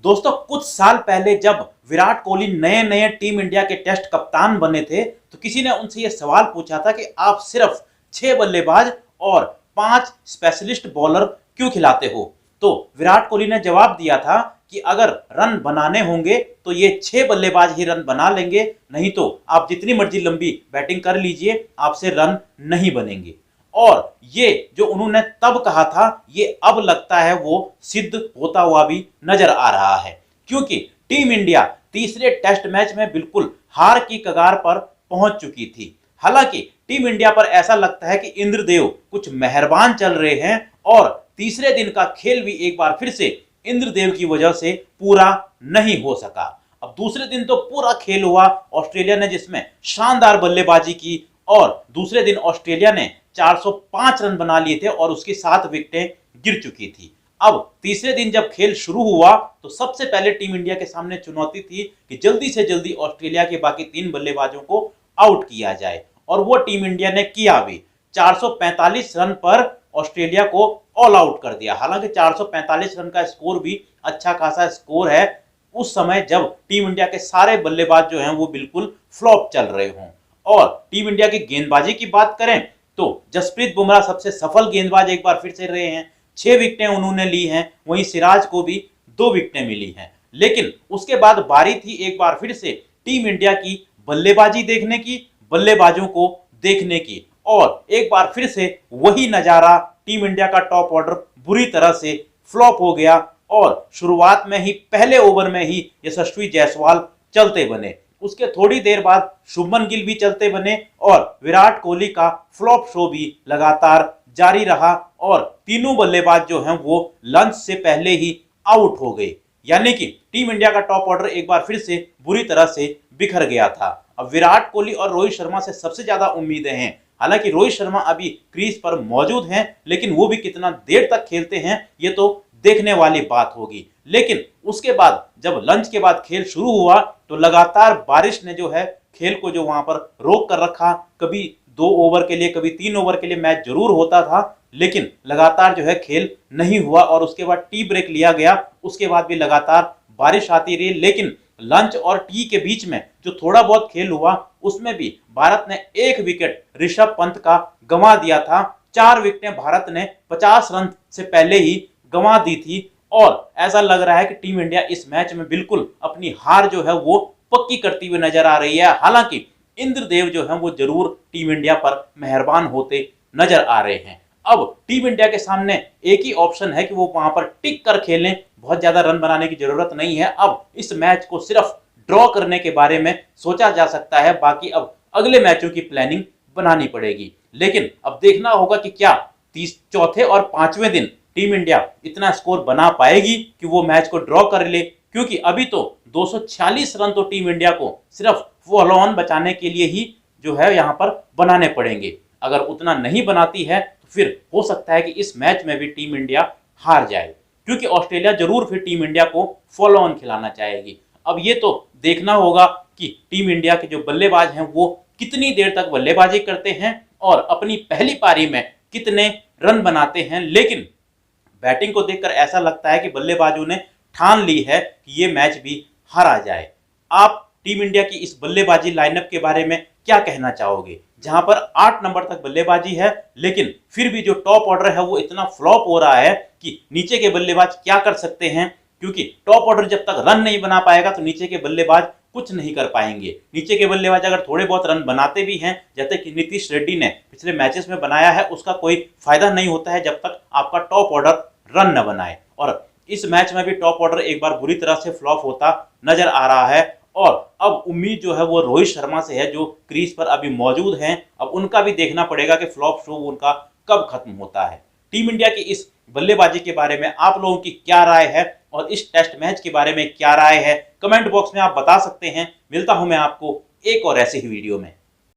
दोस्तों कुछ साल पहले जब विराट कोहली नए नए टीम इंडिया के टेस्ट कप्तान बने थे तो किसी ने उनसे यह सवाल पूछा था कि आप सिर्फ 6 बल्लेबाज और 5 स्पेशलिस्ट बॉलर क्यों खिलाते हो। तो विराट कोहली ने जवाब दिया था कि अगर रन बनाने होंगे तो ये 6 बल्लेबाज ही रन बना लेंगे, नहीं तो आप जितनी मर्जी लंबी बैटिंग कर लीजिए, आपसे रन नहीं बनेंगे। और ये जो उन्होंने तब कहा था ये अब लगता है वो सिद्ध होता हुआ भी नजर आ रहा है, क्योंकि टीम इंडिया तीसरे टेस्ट मैच में बिल्कुल हार की कगार पर पहुंच चुकी थी। हालांकि टीम इंडिया पर ऐसा लगता है कि इंद्रदेव कुछ मेहरबान चल रहे हैं और तीसरे दिन का खेल भी एक बार फिर से इंद्रदेव की वजह से पूरा नहीं हो सका। अब दूसरे दिन तो पूरा खेल हुआ ऑस्ट्रेलिया ने, जिसमें शानदार बल्लेबाजी की और दूसरे दिन ऑस्ट्रेलिया ने 405 रन बना लिए थे और उसकी 7 विकेटें गिर चुकी थी। अब तीसरे दिन जब खेल शुरू हुआ तो सबसे पहले टीम इंडिया के सामने चुनौती थी कि जल्दी से जल्दी ऑस्ट्रेलिया के बाकी 3 बल्लेबाजों को आउट किया जाए, और वो टीम इंडिया ने किया भी। 445 रन पर ऑस्ट्रेलिया को ऑल आउट कर दिया। हालांकि 445 रन का स्कोर भी अच्छा खासा स्कोर है उस समय जब टीम इंडिया के सारे बल्लेबाज जो हैं वो बिल्कुल फ्लॉप चल रहे हों। और टीम इंडिया की गेंदबाजी की बात करें तो जसप्रीत बुमराह सबसे सफल गेंदबाज एक बार फिर से रहे हैं, 6 विकेटें उन्होंने ली हैं। वहीं सिराज को भी 2 विकेटें मिली हैं। लेकिन उसके बाद बारी थी एक बार फिर से टीम इंडिया की बल्लेबाजी देखने की, बल्लेबाजों को देखने की, और एक बार फिर से वही नजारा, टीम इंडिया का टॉप ऑर्डर बुरी तरह से फ्लॉप हो गया और शुरुआत में ही पहले ओवर में ही यशस्वी जायसवाल चलते बने। उसके थोड़ी देर बाद शुभमन गिल भी चलते बने और विराट कोहली का फ्लॉप शो भी लगातार जारी रहा और तीनों बल्लेबाज जो हैं वो लंच से पहले ही आउट हो गए। यानी कि टीम इंडिया का टॉप ऑर्डर एक बार फिर से बुरी तरह से बिखर गया था। अब विराट कोहली और रोहित शर्मा से सबसे ज्यादा उम्मीदें हैं। हालांकि रोहित शर्मा अभी क्रीज पर मौजूद हैं, लेकिन वो भी कितना देर तक खेलते हैं ये तो देखने वाली बात होगी। लेकिन उसके बाद जब लंच के बाद खेल शुरू हुआ तो लगातार बारिश ने जो है खेल को जो वहां पर रोक कर रखा। कभी 2 ओवर के लिए, कभी 3 ओवर के लिए मैच जरूर होता था, लेकिन लगातार जो है खेल नहीं हुआ और उसके बाद टी ब्रेक लिया गया। उसके बाद भी लगातार बारिश आती रही, लेकिन लंच और टी के बीच में जो थोड़ा बहुत खेल हुआ उसमें भी भारत ने 1 विकेट ऋषभ पंत का गंवा दिया था। 4 विकेटें भारत ने 50 रन से पहले ही गंवा दी थी और ऐसा लग रहा है कि टीम इंडिया इस मैच में बिल्कुल अपनी हार जो है वो पक्की करती हुई नजर आ रही है। हालांकि इंद्रदेव जो है वो जरूर टीम इंडिया पर मेहरबान होते नजर आ रहे हैं। अब टीम इंडिया के सामने एक ही ऑप्शन है कि वो वहां पर टिक कर खेलें, बहुत ज्यादा रन बनाने की जरूरत नहीं है। अब इस मैच को सिर्फ ड्रॉ करने के बारे में सोचा जा सकता है, बाकी अब अगले मैचों की प्लानिंग बनानी पड़ेगी। लेकिन अब देखना होगा कि क्या चौथे और 5वें दिन टीम इंडिया इतना स्कोर बना पाएगी कि वो मैच को ड्रॉ कर ले, क्योंकि अभी तो 246 रन तो टीम इंडिया को सिर्फ फॉलो ऑन बचाने के लिए ही जो है यहाँ पर बनाने पड़ेंगे। अगर उतना नहीं बनाती है तो फिर हो सकता है कि इस मैच में भी टीम इंडिया हार जाए, क्योंकि ऑस्ट्रेलिया जरूर फिर टीम इंडिया को फॉलो ऑन खिलाना चाहेगी। अब ये तो देखना होगा कि टीम इंडिया के जो बल्लेबाज हैं वो कितनी देर तक बल्लेबाजी करते हैं और अपनी पहली पारी में कितने रन बनाते हैं। लेकिन बैटिंग को देखकर ऐसा लगता है कि बल्लेबाजों ने ठान ली है कि ये मैच भी हारा जाए। आप टीम इंडिया की इस बल्लेबाजी लाइनअप के बारे में क्या कहना चाहोगे, जहां पर 8 नंबर तक बल्लेबाजी है, लेकिन फिर भी जो टॉप ऑर्डर है वो इतना फ्लॉप हो रहा है कि नीचे के बल्लेबाज क्या कर सकते हैं, क्योंकि टॉप ऑर्डर जब तक रन नहीं बना पाएगा तो नीचे के बल्लेबाज कुछ नहीं कर पाएंगे। नीचे के बल्लेबाज अगर थोड़े बहुत रन बनाते भी हैं, जैसे कि नीतीश रेड्डी ने पिछले मैचेस में बनाया है, उसका कोई फायदा नहीं होता है जब तक आपका टॉप ऑर्डर रन न बनाए। और इस मैच में भी टॉप ऑर्डर एक बार बुरी तरह से फ्लॉप होता नजर आ रहा है और अब उम्मीद जो है वो रोहित शर्मा से है, जो क्रीज पर अभी मौजूद हैं। अब उनका भी देखना पड़ेगा कि फ्लॉप शो उनका कब खत्म होता है। टीम इंडिया की इस बल्लेबाजी के बारे में आप लोगों की क्या राय है और इस टेस्ट मैच के बारे में क्या राय है, कमेंट बॉक्स में आप बता सकते हैं। मिलता हूं मैं आपको एक और ऐसे ही वीडियो में।